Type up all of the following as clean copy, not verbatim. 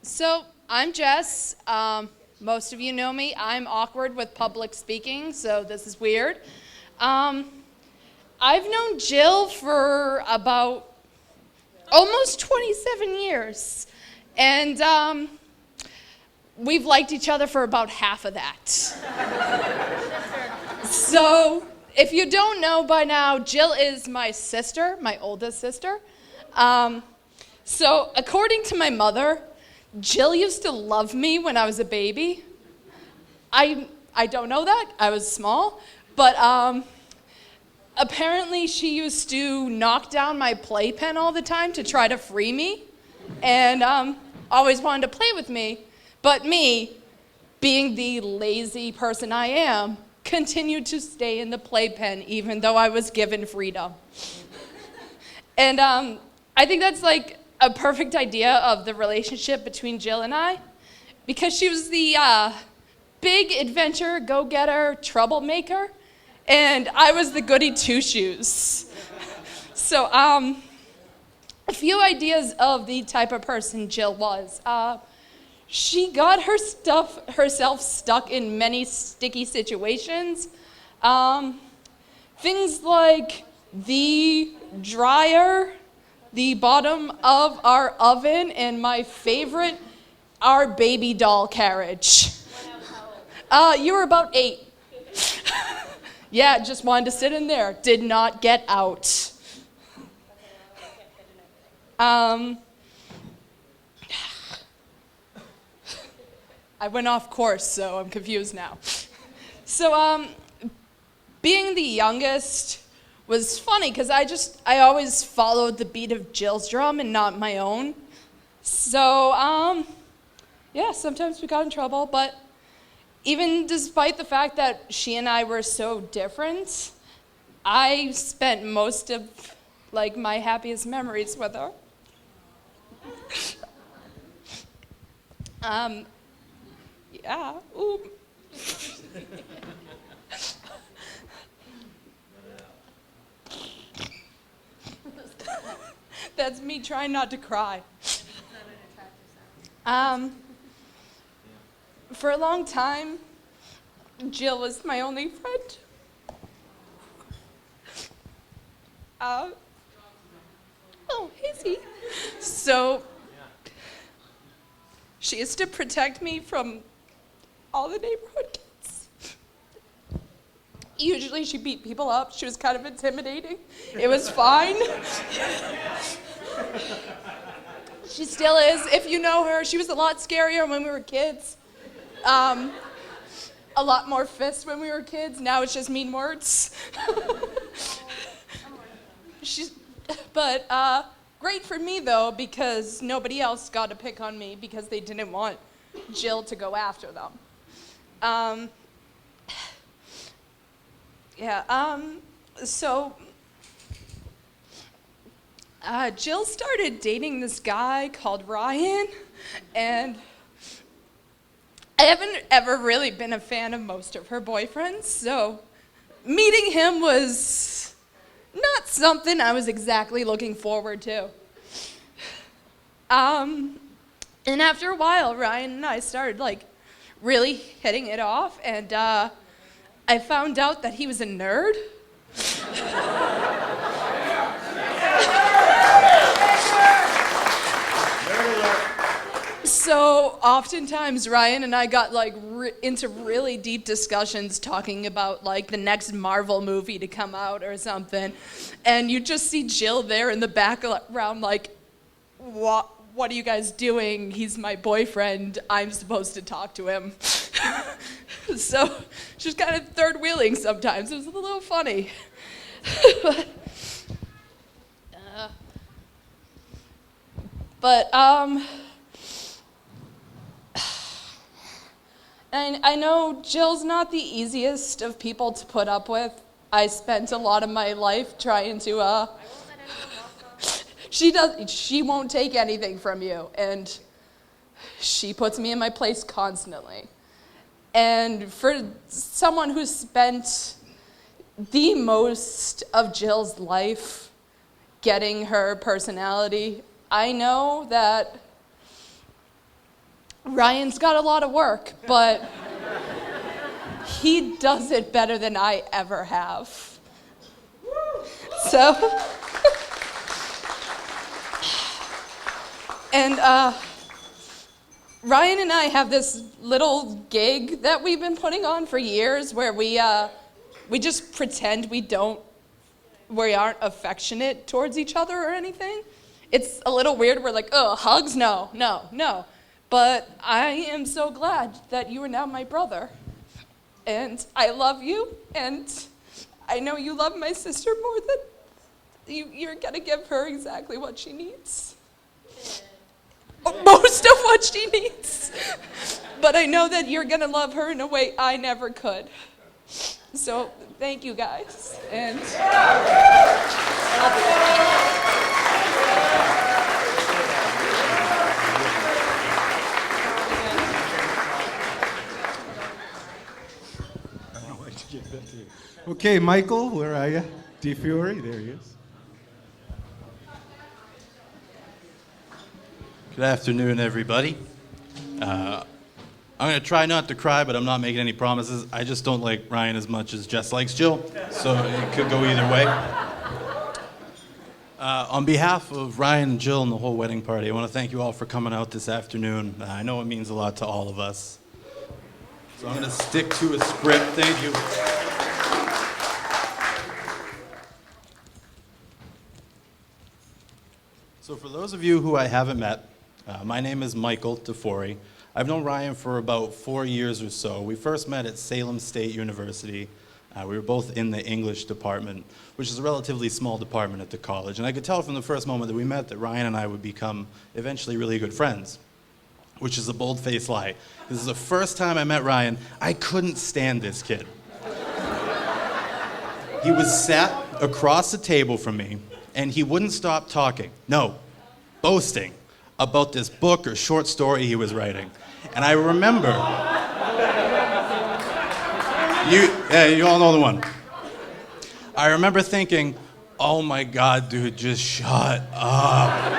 So I'm Jess. Most of you know me. I'm awkward with public speaking, so this is weird. Um, I've known Jill for about almost 27 years, and we've liked each other for about half of that. So if you don't know by now, Jill is my sister, my oldest sister. So according to my mother, Jill used to love me when I was a baby. I don't know that. I was small. But apparently she used to knock down my playpen all the time to try to free me. And always wanted to play with me. But me, being the lazy person I am, continued to stay in the playpen even though I was given freedom. And I think that's like a perfect idea of the relationship between Jill and I, because she was the big adventure, go-getter, troublemaker, and I was the goody two-shoes. So a few ideas of the type of person Jill was. She got herself stuck in many sticky situations. Things like the dryer, the bottom of our oven, and my favorite, our baby doll carriage. You were about 8. Yeah, just wanted to sit in there. Did not get out. I went off course, so I'm confused now. So, being the youngest was funny because I always followed the beat of Jill's drum and not my own. So, yeah, sometimes we got in trouble, but even despite the fact that she and I were so different, I spent most of like my happiest memories with her. Yeah, ooh. That's me trying not to cry. For a long time, Jill was my only friend. Oh, Izzy. So, she used to protect me from all the neighborhood kids. Usually she beat people up. She was kind of intimidating. It was fine. She still is. If you know her, she was a lot scarier when we were kids. A lot more fists when we were kids. Now it's just mean words. But great for me, though, because nobody else got to pick on me because they didn't want Jill to go after them. Jill started dating this guy called Ryan, and I haven't ever really been a fan of most of her boyfriends, so meeting him was not something I was exactly looking forward to. And after a while, Ryan and I started really hitting it off, and I found out that he was a nerd. So oftentimes Ryan and I got into really deep discussions talking about the next Marvel movie to come out or something, and you just see Jill there in the background what are you guys doing? He's my boyfriend. I'm supposed to talk to him. So she's kind of third wheeling sometimes. It was a little funny. And I know Jill's not the easiest of people to put up with. I spent a lot of my life trying to, she won't take anything from you, and she puts me in my place constantly. And for someone who's spent the most of Jill's life getting her personality, I know that Ryan's got a lot of work, but he does it better than I ever have. So, and Ryan and I have this little gig that we've been putting on for years where we just pretend we aren't affectionate towards each other or anything. It's a little weird. We're like, oh, hugs? No, no, no. But I am so glad that you are now my brother. And I love you, and I know you love my sister more than you're gonna give her exactly what she needs. Most of what she needs. But I know that you're gonna love her in a way I never could. So thank you guys. And Okay, Michael, where are you? DeFiore, there he is. Good afternoon, everybody. I'm going to try not to cry, but I'm not making any promises. I just don't like Ryan as much as Jess likes Jill, so it could go either way. On behalf of Ryan and Jill and the whole wedding party, I want to thank you all for coming out this afternoon. I know it means a lot to all of us. So I'm going to stick to a script. Thank you. So for those of you who I haven't met, my name is Michael DeFiore. I've known Ryan for about 4 years or so. We first met at Salem State University. We were both in the English department, which is a relatively small department at the college. And I could tell from the first moment that we met that Ryan and I would become eventually really good friends, which is a bold-faced lie. This is the first time I met Ryan. I couldn't stand this kid. He was sat across the table from me, and he wouldn't stop talking. No, boasting about this book or short story he was writing. And I remember, you all know the one. I remember thinking, oh my God, dude, just shut up.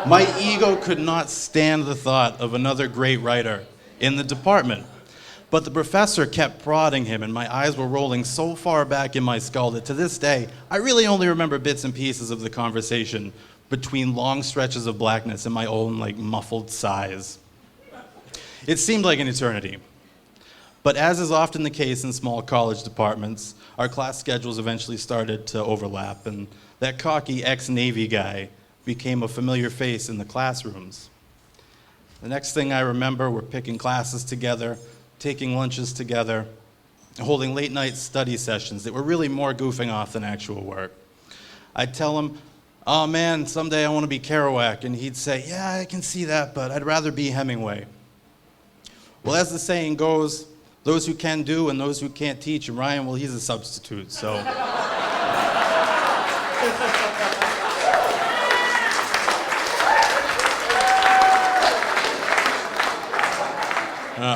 My ego could not stand the thought of another great writer in the department. But the professor kept prodding him, and my eyes were rolling so far back in my skull that to this day, I really only remember bits and pieces of the conversation between long stretches of blackness and my own, muffled sighs. It seemed like an eternity. But as is often the case in small college departments, our class schedules eventually started to overlap, and that cocky ex-Navy guy became a familiar face in the classrooms. The next thing I remember, we're picking classes together, taking lunches together, holding late-night study sessions that were really more goofing off than actual work. I'd tell him, oh man, someday I want to be Kerouac, and he'd say, yeah, I can see that, but I'd rather be Hemingway. Well, as the saying goes, those who can do and those who can't teach, and Ryan, well, he's a substitute, so.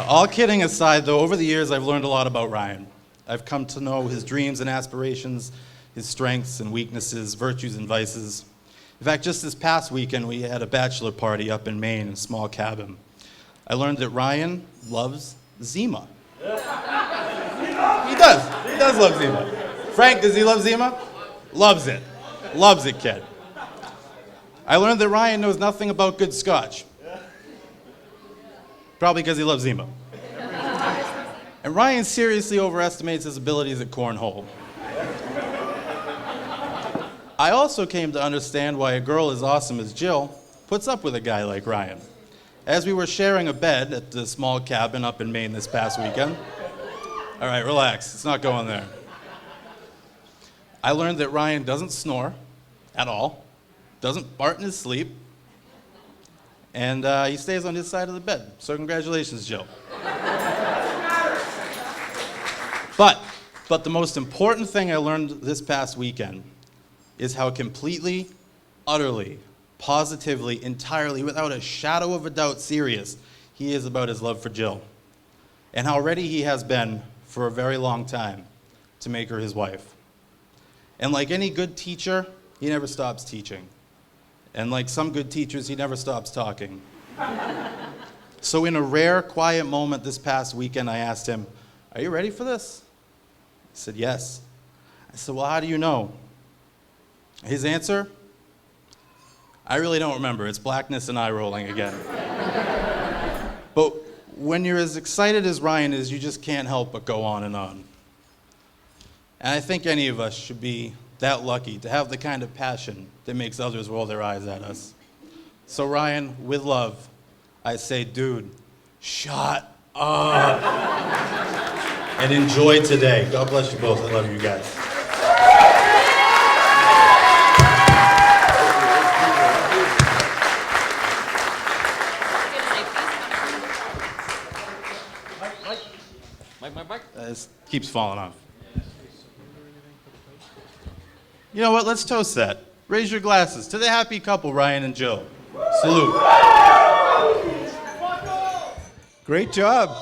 All kidding aside, though, over the years I've learned a lot about Ryan. I've come to know his dreams and aspirations, his strengths and weaknesses, virtues and vices. In fact, just this past weekend, we had a bachelor party up in Maine in a small cabin. I learned that Ryan loves Zima. He does love Zima. Frank, does he love Zima? Loves it. Loves it, kid. I learned that Ryan knows nothing about good scotch. Probably because he loves Zima. And Ryan seriously overestimates his abilities at cornhole. I also came to understand why a girl as awesome as Jill puts up with a guy like Ryan. As we were sharing a bed at the small cabin up in Maine this past weekend. All right, relax, it's not going there. I learned that Ryan doesn't snore at all, doesn't fart in his sleep, and he stays on his side of the bed. So congratulations, Jill. But the most important thing I learned this past weekend is how completely, utterly, positively, entirely, without a shadow of a doubt serious he is about his love for Jill. And how ready he has been for a very long time to make her his wife. And like any good teacher, he never stops teaching. And like some good teachers, he never stops talking. So in a rare, quiet moment this past weekend, I asked him, "Are you ready for this?" He said, "Yes." I said, "Well, how do you know?" His answer, "I really don't remember. It's blackness and eye rolling again." But when you're as excited as Ryan is, you just can't help but go on and on. And I think any of us should be that lucky to have the kind of passion that makes others roll their eyes at us. So Ryan, with love, I say, dude, shut up. And enjoy today. God bless you both. I love you guys. This keeps falling off. You know what? Let's toast that. Raise your glasses to the happy couple, Ryan and Jill. Salute. Great job.